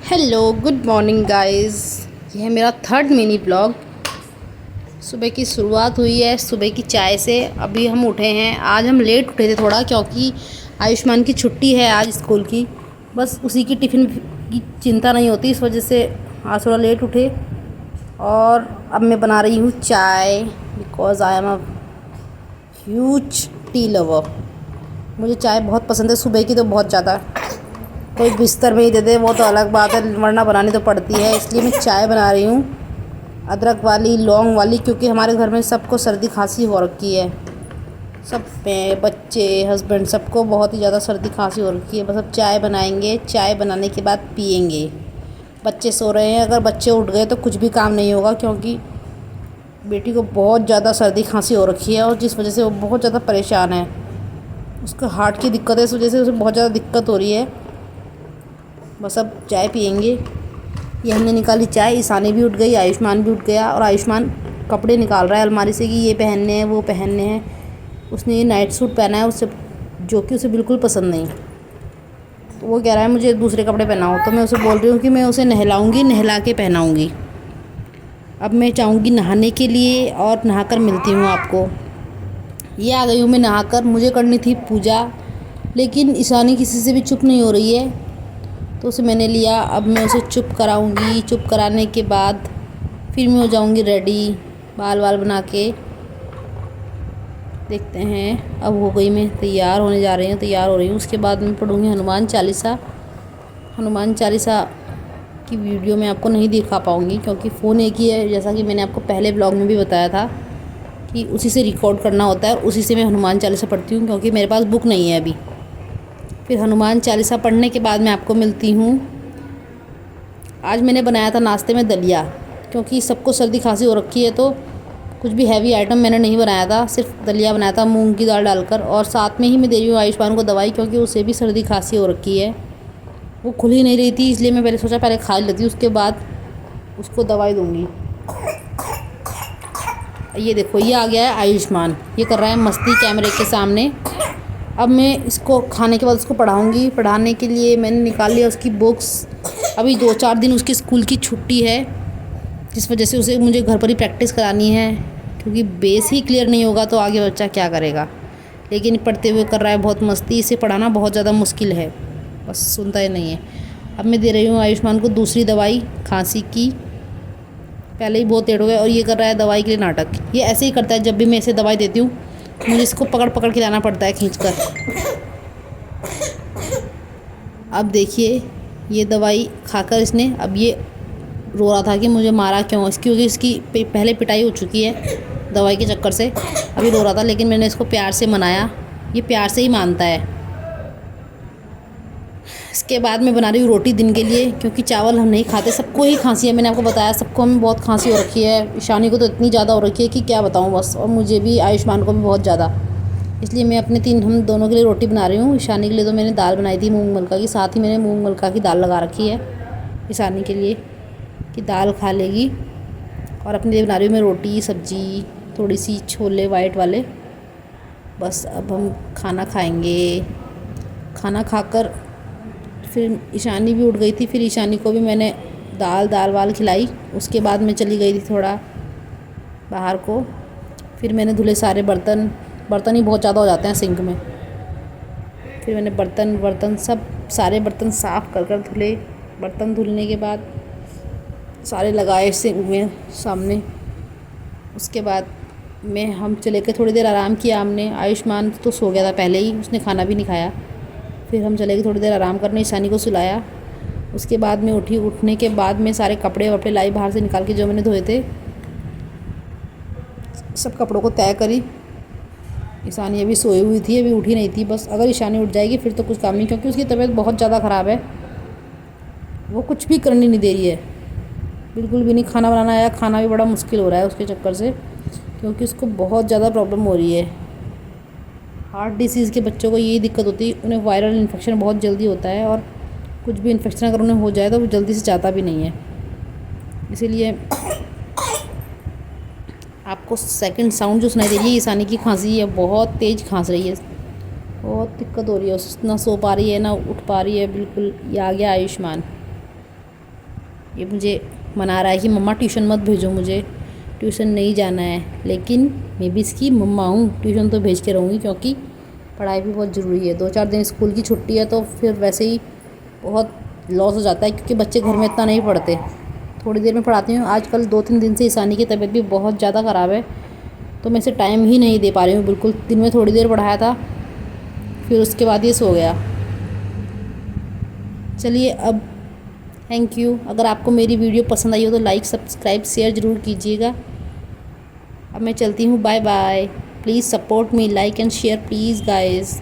Hello good morning guys. ये है मेरा थर्ड मिनी ब्लॉग। सुबह की शुरुआत हुई है सुबह की चाय से। अभी हम उठे हैं। आज हम लेट उठे थे थोड़ा, क्योंकि आयुष्मान की छुट्टी है आज स्कूल की। बस उसी की टिफ़िन की चिंता नहीं होती, इस वजह से आज थोड़ा लेट उठे। और अब मैं बना रही हूँ चाय, because I am a huge tea lover. मुझे चाय बहुत पसंद है, सुबह की तो बहुत ज़्यादा। कोई बिस्तर में ही दे दे वो तो अलग बात है, वरना बनानी तो पड़ती है। इसलिए मैं चाय बना रही हूँ, अदरक वाली, लौंग वाली, क्योंकि हमारे घर में सबको सर्दी खांसी हो रखी है। सब में बच्चे, हस्बैंड, सबको बहुत ही ज़्यादा सर्दी खांसी हो रखी है। बस अब चाय बनाएंगे, चाय बनाने के बाद पियेंगे। बच्चे सो रहे हैं, अगर बच्चे उठ गए तो कुछ भी काम नहीं होगा, क्योंकि बेटी को बहुत ज़्यादा सर्दी खांसी हो रखी है और जिस वजह से वो बहुत ज़्यादा परेशान है। उसका हार्ट की दिक्कत है, इस वजह से उसे बहुत ज़्यादा दिक्कत हो रही है। बस अब चाय पियेंगे। ये हमने निकाली चाय, ईशानी भी उठ गई, आयुष्मान भी उठ गया। और आयुष्मान कपड़े निकाल रहा है अलमारी से कि ये पहनने हैं वो पहनने हैं। उसने ये नाइट सूट पहना है उससे, जो कि उसे बिल्कुल पसंद नहीं। तो वो कह रहा है मुझे दूसरे कपड़े पहनाओ, तो मैं उसे बोल रही हूँ कि मैं उसे नहलाऊँगी, नहला के पहनाऊँगी। अब मैं जाऊँगी नहाने के लिए और नहाकर मिलती हूँ आपको। ये आ गई हूँ मैं नहाकर। मुझे करनी थी पूजा, लेकिन ईशानी किसी से भी चुप नहीं हो रही है, तो उसे मैंने लिया। अब मैं उसे चुप कराऊंगी। चुप कराने के बाद फिर मैं हो जाऊंगी रेडी, बाल वाल बना के। देखते हैं, अब हो गई, मैं तैयार होने जा रही हूँ, तैयार हो रही हूँ। उसके बाद मैं पढ़ूँगी हनुमान चालीसा। हनुमान चालीसा की वीडियो मैं आपको नहीं दिखा पाऊँगी, क्योंकि फ़ोन एक ही है, जैसा कि मैंने आपको पहले ब्लॉग में भी बताया था कि उसी से रिकॉर्ड करना होता है और उसी से मैं हनुमान चालीसा पढ़ती हूँ, क्योंकि मेरे पास बुक नहीं है अभी। फिर हनुमान चालीसा पढ़ने के बाद मैं आपको मिलती हूँ। आज मैंने बनाया था नाश्ते में दलिया, क्योंकि सबको सर्दी खांसी हो रखी है, तो कुछ भी हैवी आइटम मैंने नहीं बनाया था, सिर्फ दलिया बनाया था मूंग की दाल डालकर। और साथ में ही मैं दे रही हूँ आयुष्मान को दवाई, क्योंकि उसे भी सर्दी खांसी हो रखी है। वो खुल ही नहीं रही थी, इसलिए मैं पहले सोचा पहले खा लेती हूँ, उसके बाद उसको दवाई दूँगी। ये देखो, ये आ गया है आयुष्मान, ये कर रहा है मस्ती कैमरे के सामने। अब मैं इसको खाने के बाद उसको पढ़ाऊँगी। पढ़ाने के लिए मैंने निकाल लिया उसकी बुक्स। अभी 2-4 दिन उसकी स्कूल की छुट्टी है, जिस वजह से उसे मुझे घर पर ही प्रैक्टिस करानी है, क्योंकि बेस ही क्लियर नहीं होगा तो आगे बच्चा क्या करेगा। लेकिन पढ़ते हुए कर रहा है बहुत मस्ती। इसे पढ़ाना बहुत ज़्यादा मुश्किल है, बस सुनता ही नहीं है। अब मैं दे रही हूँ आयुष्मान को दूसरी दवाई खांसी की। पहले ही बहुत लेट हो गया और ये कर रहा है दवाई के लिए नाटक। ये ऐसे ही करता है, जब भी मैं इसे दवाई देती हूँ मुझे इसको पकड़ पकड़ के लाना पड़ता है खींचकर। अब देखिए, ये दवाई खाकर इसने, अब ये रो रहा था कि मुझे मारा क्यों, क्योंकि इसकी पहले पिटाई हो चुकी है दवाई के चक्कर से। अभी रो रहा था, लेकिन मैंने इसको प्यार से मनाया। ये प्यार से ही मानता है। इसके बाद मैं बना रही हूँ रोटी दिन के लिए, क्योंकि चावल हम नहीं खाते। सबको ही खांसी है, मैंने आपको बताया, सबको हमें बहुत खांसी हो रखी है। ईशानी को तो इतनी ज़्यादा हो रखी है कि क्या बताऊँ बस, और मुझे भी, आयुष्मान को भी बहुत ज़्यादा। इसलिए मैं हम दोनों के लिए रोटी बना रही हूँ। ईशानी के लिए तो मैंने दाल बनाई थी मूंग मलका की, साथ ही मैंने मूंग मलका की दाल लगा रखी है ईशानी के लिए कि दाल खा लेगी। और अपने लिए बना रही हूँ मैं रोटी सब्जी, थोड़ी सी छोले वाइट वाले। बस अब हम खाना खाएंगे। खाना खाकर फिर ईशानी भी उठ गई थी, फिर ईशानी को भी मैंने दाल वाल खिलाई। उसके बाद मैं चली गई थी थोड़ा बाहर को। फिर मैंने धुले सारे बर्तन ही बहुत ज़्यादा हो जाते हैं सिंक में। फिर मैंने बर्तन सब सारे बर्तन साफ़ कर धुले। बर्तन धुलने के बाद सारे लगाए सिंक में सामने। उसके बाद हम चले गए, थोड़ी देर आराम किया हमने। आयुष्मान तो सो गया था पहले ही, उसने खाना भी नहीं खाया। फिर हम चले गए थोड़ी देर आराम करने, ईशानी को सुलाया। उसके बाद मैं उठी। उठने के बाद मैं सारे कपड़े वपड़े लाई बाहर से निकाल के, जो मैंने धोए थे, सब कपड़ों को तय करी। ईशानी अभी सोई हुई थी, अभी उठी नहीं थी। बस अगर ईशानी उठ जाएगी फिर तो कुछ काम नहीं, क्योंकि उसकी तबीयत बहुत ज़्यादा ख़राब है। वो कुछ भी करने नहीं दे रही है, बिल्कुल भी नहीं। खाना बनाना आया, खाना भी बड़ा मुश्किल हो रहा है उसके चक्कर से, क्योंकि उसको बहुत ज़्यादा प्रॉब्लम हो रही है। हार्ट डिसीज़ के बच्चों को यही दिक्कत होती है, उन्हें वायरल इन्फेक्शन बहुत जल्दी होता है, और कुछ भी इन्फेक्शन अगर उन्हें हो जाए तो वो जल्दी से जाता भी नहीं है। इसीलिए आपको सेकंड साउंड जो सुनाई दे रही है, ईशानी की खांसी है, बहुत तेज़ खांस रही है, बहुत दिक्कत हो रही है। ना सो पा रही है, ना उठ पा रही है बिल्कुल। ये आ गया आयुष्मान। ये मुझे मना रहा है कि मम्मा ट्यूशन मत भेजो, मुझे ट्यूशन नहीं जाना है। लेकिन मैं भी इसकी मम्मा हूँ, ट्यूशन तो भेज के रहूँगी क्योंकि पढ़ाई भी बहुत ज़रूरी है। 2-4 दिन स्कूल की छुट्टी है तो फिर वैसे ही बहुत लॉस हो जाता है क्योंकि बच्चे घर में इतना नहीं पढ़ते। थोड़ी देर में पढ़ाती हूँ। आजकल 2-3 दिन से ईशानी की तबीयत भी बहुत ज़्यादा ख़राब है तो मैं इसे टाइम ही नहीं दे पा रही हूँ बिल्कुल। दिन में थोड़ी देर पढ़ाया था, फिर उसके बाद ये सो गया। चलिए अब थैंक यू। अगर आपको मेरी वीडियो पसंद आई हो तो लाइक सब्सक्राइब शेयर ज़रूर कीजिएगा। अब मैं चलती हूँ, bye bye. Please support me, like and share please guys.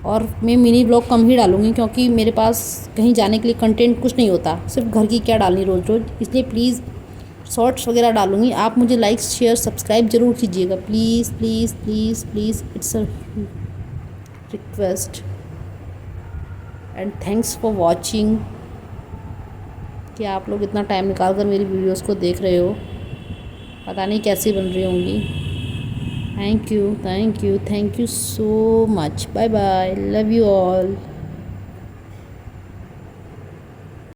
और मैं मिनी ब्लॉग कम ही डालूँगी क्योंकि मेरे पास कहीं जाने के लिए कंटेंट कुछ नहीं होता, सिर्फ घर की क्या डालनी रोज़ रोज़, इसलिए प्लीज़ शॉर्ट्स वगैरह डालूँगी। आप मुझे लाइक शेयर सब्सक्राइब ज़रूर कीजिएगा please please please please, it's a request. And thanks for watching कि आप लोग इतना टाइम निकाल कर मेरी वीडियोस को देख रहे हो। पता नहीं कैसी बन रही होंगी। Thank you thank you thank you so much. Bye bye, love you all.